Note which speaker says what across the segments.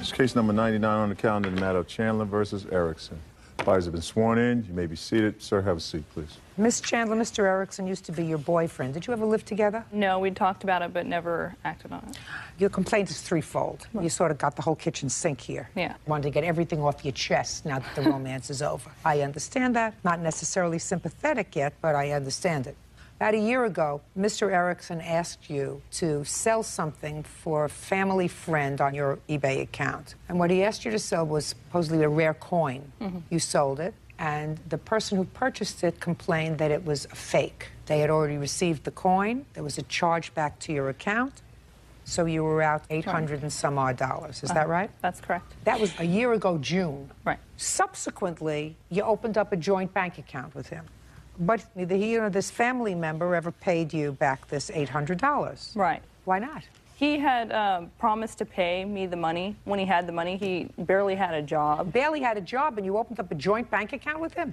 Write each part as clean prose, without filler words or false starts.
Speaker 1: It's case number 99 on the calendar, the matter of Chandler versus Erickson. Parties have been sworn in. You may be seated. Sir, have a seat, please.
Speaker 2: Miss Chandler, Mr. Erickson used to be your boyfriend. Did you ever live together?
Speaker 3: No, we talked about it, but never acted on it.
Speaker 2: Your complaint is threefold. You sort of got the whole kitchen sink here.
Speaker 3: Yeah.
Speaker 2: Wanted to get everything off your chest now that the romance is over. I understand that. Not necessarily sympathetic yet, but I understand it. About a year ago, Mr. Erickson asked you to sell something for a family friend on your eBay account. And what he asked you to sell was supposedly a rare coin. You sold it, and the person who purchased it complained that it was a fake. They had already received the coin. There was a charge back to your account. So you were out $800 and some odd dollars. Is that right?
Speaker 3: That's correct.
Speaker 2: That was a year ago, June.
Speaker 3: Right.
Speaker 2: Subsequently, you opened up a joint bank account with him. But neither he nor this family member ever paid you back this $800.
Speaker 3: Right.
Speaker 2: Why not?
Speaker 3: He had promised to pay me the money. When he had the money, he barely had a job.
Speaker 2: Barely had a job, and you opened up a joint bank account with him?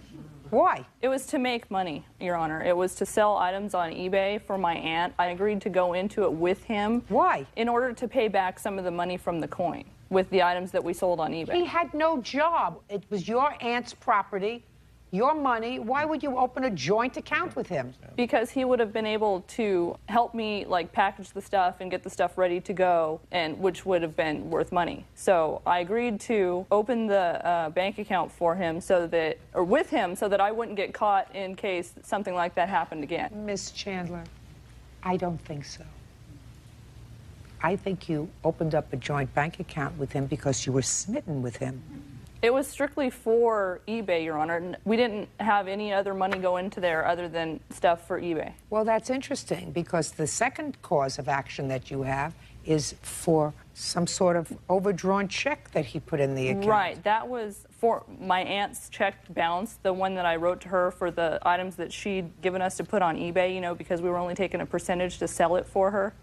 Speaker 2: Why?
Speaker 3: It was to make money, Your Honor. It was to sell items on eBay for my aunt. I agreed to go into it with him.
Speaker 2: Why?
Speaker 3: In order to pay back some of the money from the coin with the items that we sold on eBay.
Speaker 2: He had no job. It was your aunt's property, your money. Why would you open a joint account with him?
Speaker 3: Because he would have been able to help me like package the stuff and get the stuff ready to go, and which would have been worth money. So I agreed to open the bank account for him so that, or with him, so that I wouldn't get caught in case something like that happened again.
Speaker 2: Miss Chandler, I don't think so. I think you opened up a joint bank account with him because you were smitten with him.
Speaker 3: It was strictly for eBay, Your Honor. We didn't have any other money go into there other than stuff for eBay.
Speaker 2: Well, that's interesting, because the second cause of action that you have is for some sort of overdrawn check that he put in the account.
Speaker 3: Right. That was for my aunt's check balance, the one that I wrote to her for the items that she'd given us to put on eBay, you know, because we were only taking a percentage to sell it for her.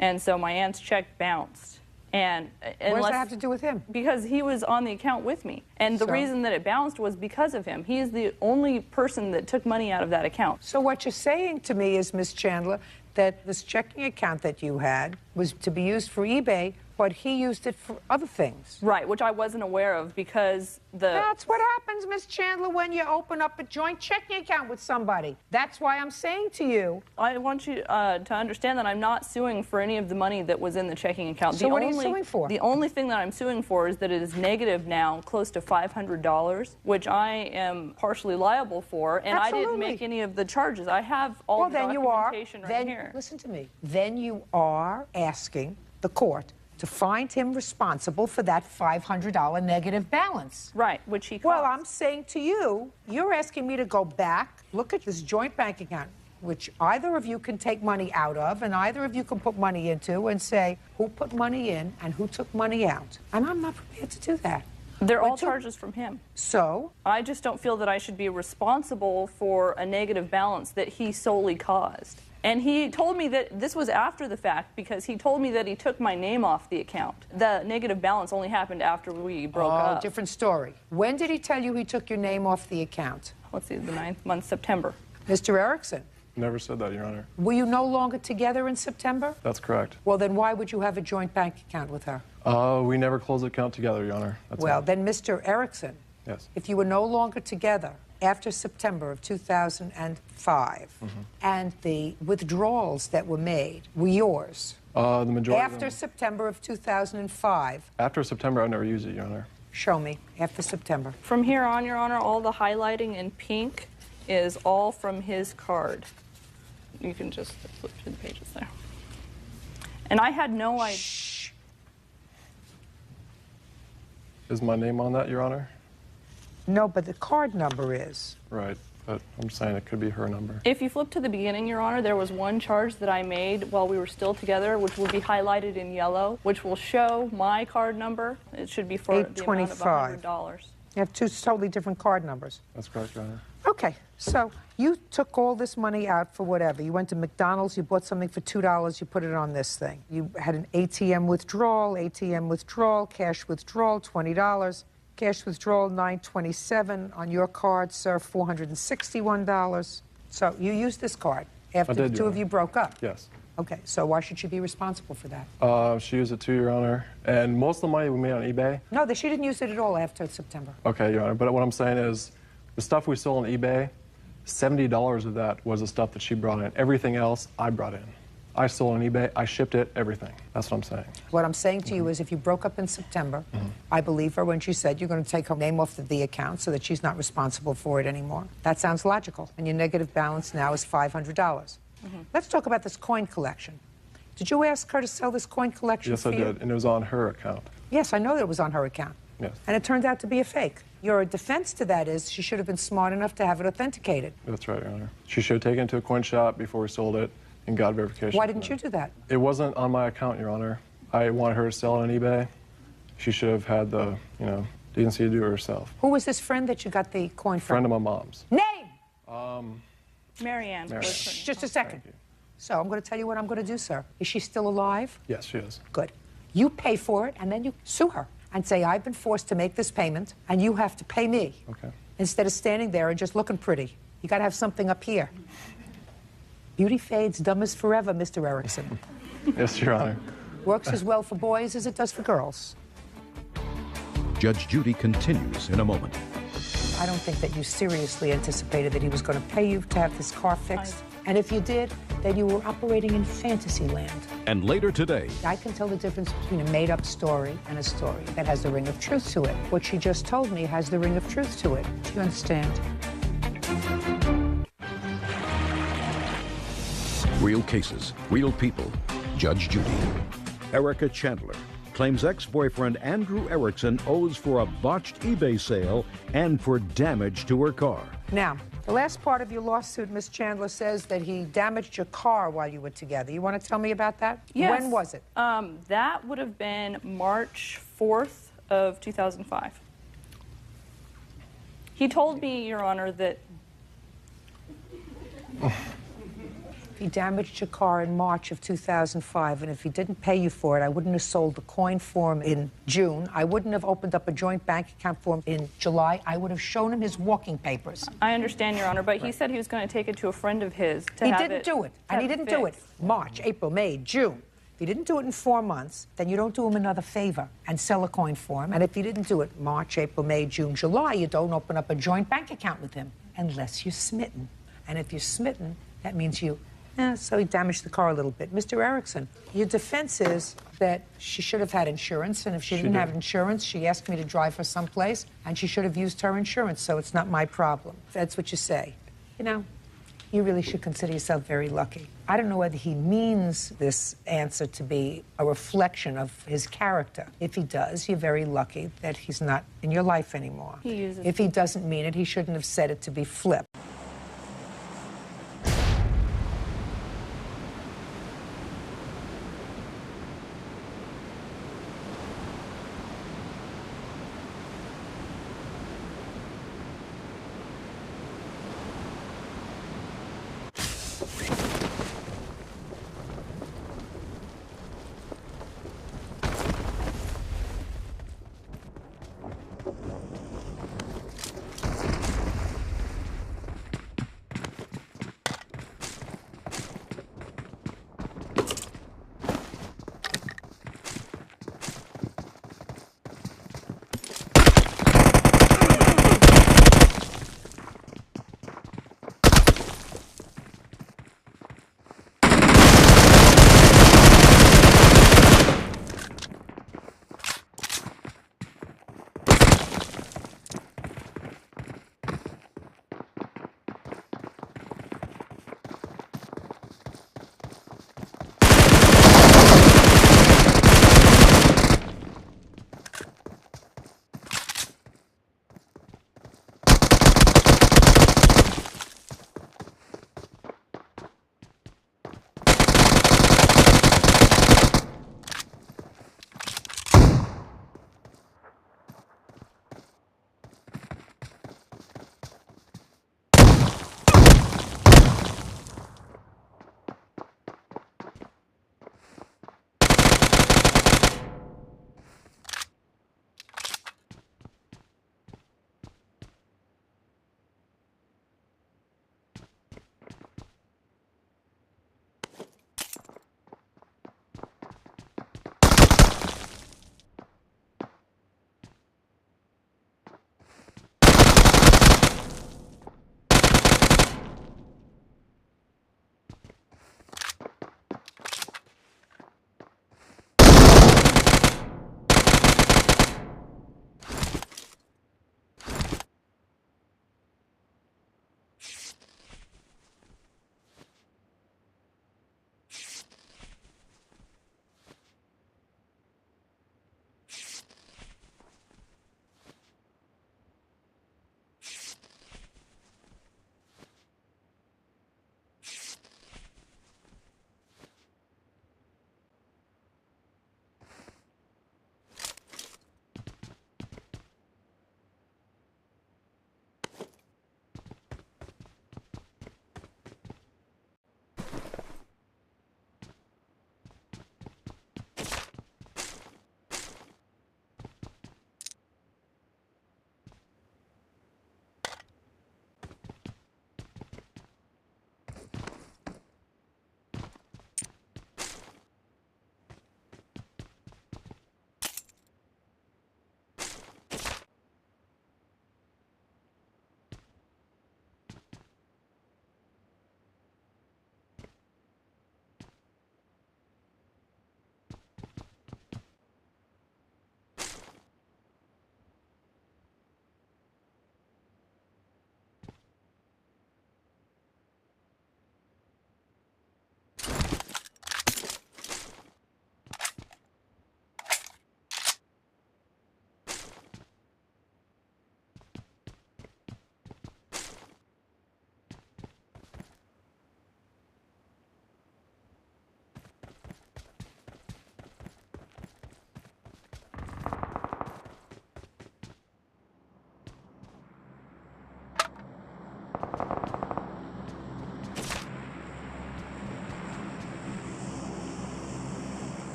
Speaker 3: And so my aunt's check bounced. And
Speaker 2: what does that have to do with him?
Speaker 3: Because he was on the account with me. And the reason that it bounced was because of him. He is the only person that took money out of that account.
Speaker 2: So what you're saying to me is, Miss Chandler, that this checking account that you had was to be used for eBay, but he used it for other things.
Speaker 3: Right, which I wasn't aware of because
Speaker 2: That's what happens, Miss Chandler, when you open up a joint checking account with somebody. That's why I'm saying to you.
Speaker 3: I want you to understand that I'm not suing for any of the money that was in the checking account.
Speaker 2: So what are you suing for?
Speaker 3: The only thing that I'm suing for is that it is negative now, close to $500, which I am partially liable for, and
Speaker 2: Absolutely.
Speaker 3: I didn't make any of the charges. I have all the documentation right here.
Speaker 2: Listen to me. Then you are asking the court to find him responsible for that $500 negative balance.
Speaker 3: Right, which he caused.
Speaker 2: Well, I'm saying to you, you're asking me to go back, look at this joint bank account, which either of you can take money out of, and either of you can put money into, and say who put money in and who took money out. And I'm not prepared to do that.
Speaker 3: They're all charges from him.
Speaker 2: So?
Speaker 3: I just don't feel that I should be responsible for a negative balance that he solely caused. And he told me that this was after the fact, because he told me that he took my name off the account. The negative balance only happened after we broke up.
Speaker 2: Oh, different story. When did he tell you he took your name off the account?
Speaker 3: Let's see, the 9th month, September.
Speaker 2: Mr. Erickson?
Speaker 4: Never said that, Your Honor.
Speaker 2: Were you no longer together in September?
Speaker 4: That's correct.
Speaker 2: Well, then why would you have a joint bank account with her?
Speaker 4: We never closed the account together, Your Honor. That's
Speaker 2: Well,
Speaker 4: all.
Speaker 2: then, Mr. Erickson,
Speaker 4: Yes.
Speaker 2: if you were no longer together after September of 2005, and the withdrawals that were made were yours,
Speaker 4: The majority of
Speaker 2: after
Speaker 4: them-
Speaker 2: September of 2005,
Speaker 4: After September, I never used it, Your Honor.
Speaker 2: show me, after September.
Speaker 3: From here on, Your Honor, all the highlighting in pink is all from his card. You can just flip through the pages there. And I had no idea.
Speaker 2: Shh.
Speaker 4: Is my name on that, Your Honor?
Speaker 2: No, but the card number is.
Speaker 4: Right, but I'm saying it could be her number.
Speaker 3: If you flip to the beginning, Your Honor, there was one charge that I made while we were still together, which will be highlighted in yellow, which will show my card number. It should be for the amount of $100.
Speaker 2: You have two totally different card numbers.
Speaker 4: That's correct, Your Honor.
Speaker 2: Okay, so you took all this money out for whatever. You went to McDonald's, you bought something for $2, you put it on this thing. You had an ATM withdrawal, cash withdrawal, $20. Cash withdrawal, $927. On your card, sir, $461. So you used this card after
Speaker 4: I did,
Speaker 2: the two
Speaker 4: Your
Speaker 2: of you broke up.
Speaker 4: Yes.
Speaker 2: Okay, so why should she be responsible for that?
Speaker 4: She used it too, Your Honor. And most of the money we made on eBay.
Speaker 2: No, she didn't use it at all after September.
Speaker 4: Okay, Your Honor. But what I'm saying is, the stuff we sold on eBay, $70 of that was the stuff that she brought in. Everything else, I brought in. I sold on eBay, I shipped it, everything. That's what I'm saying.
Speaker 2: What I'm saying to you is if you broke up in September, I believe her when she said you're going to take her name off the account so that she's not responsible for it anymore. That sounds logical. And your negative balance now is $500. Let's talk about this coin collection. Did you ask her to sell this coin collection
Speaker 4: Yes,
Speaker 2: for
Speaker 4: I
Speaker 2: you?
Speaker 4: did, and it was on her account.
Speaker 2: Yes, I know that it was on her account.
Speaker 4: Yes.
Speaker 2: And it turned out to be a fake. Your defense to that is she should have been smart enough to have it authenticated.
Speaker 4: That's right, Your Honor. She should have taken it to a coin shop before we sold it and got verification.
Speaker 2: Why didn't you do that?
Speaker 4: It wasn't on my account, Your Honor. I wanted her to sell it on eBay. She should have had the, decency to do it herself.
Speaker 2: Who was this friend that you got the coin from?
Speaker 4: Friend of my mom's.
Speaker 2: Name!
Speaker 3: Marianne.
Speaker 4: Mary.
Speaker 3: was her name.
Speaker 2: Just a second.
Speaker 4: Thank you.
Speaker 2: So I'm going to tell you what I'm going to do, sir. Is she still alive?
Speaker 4: Yes, she is.
Speaker 2: Good. You pay for it, and then you sue her and say, I've been forced to make this payment, and you have to pay me.
Speaker 4: Okay.
Speaker 2: Instead of standing there and just looking pretty. You got to have something up here. Beauty fades, dumb as forever, Mr. Erickson.
Speaker 4: Yes, Your Honor.
Speaker 2: Works as well for boys as it does for girls.
Speaker 5: Judge Judy continues in a moment.
Speaker 2: I don't think that you seriously anticipated that he was going to pay you to have this car fixed. And if you did, then you were operating in fantasy land.
Speaker 5: And later today,
Speaker 2: I can tell the difference between a made-up story and a story that has the ring of truth to it. What she just told me has the ring of truth to it. Do you understand?
Speaker 5: real cases, real people. Judge Judy. Erica Chandler claims ex-boyfriend Andrew Erickson owes for a botched eBay sale and for damage to her car.
Speaker 2: Now, the last part of your lawsuit, Ms. Chandler, says that he damaged your car while you were together. You want to tell me about that?
Speaker 3: Yes.
Speaker 2: When was it?
Speaker 3: That would have been March 4th of 2005. He told me, Your Honor, that...
Speaker 2: He damaged your car in March of 2005, and if he didn't pay you for it, I wouldn't have sold the coin for him in June. I wouldn't have opened up a joint bank account for him in July. I would have shown him his walking papers.
Speaker 3: I understand, Your Honor, but he said he was going to take it to a friend of his to
Speaker 2: He
Speaker 3: have
Speaker 2: didn't do it, and he didn't do it March, April, May, June. If he didn't do it in 4 months, then you don't do him another favor and sell a coin for him. And if he didn't do it March, April, May, June, July, you don't open up a joint bank account with him unless you're smitten. And if you're smitten, that means you... so he damaged the car a little bit. Mr. Erickson, your defense is that she should have had insurance, and if she didn't have insurance, she asked me to drive her someplace, and she should have used her insurance, so it's not my problem. That's what you say. You know, you really should consider yourself very lucky. I don't know whether he means this answer to be a reflection of his character. If he does, you're very lucky that he's not in your life anymore.
Speaker 3: He uses
Speaker 2: If he doesn't mean it, he shouldn't have said it to be flip.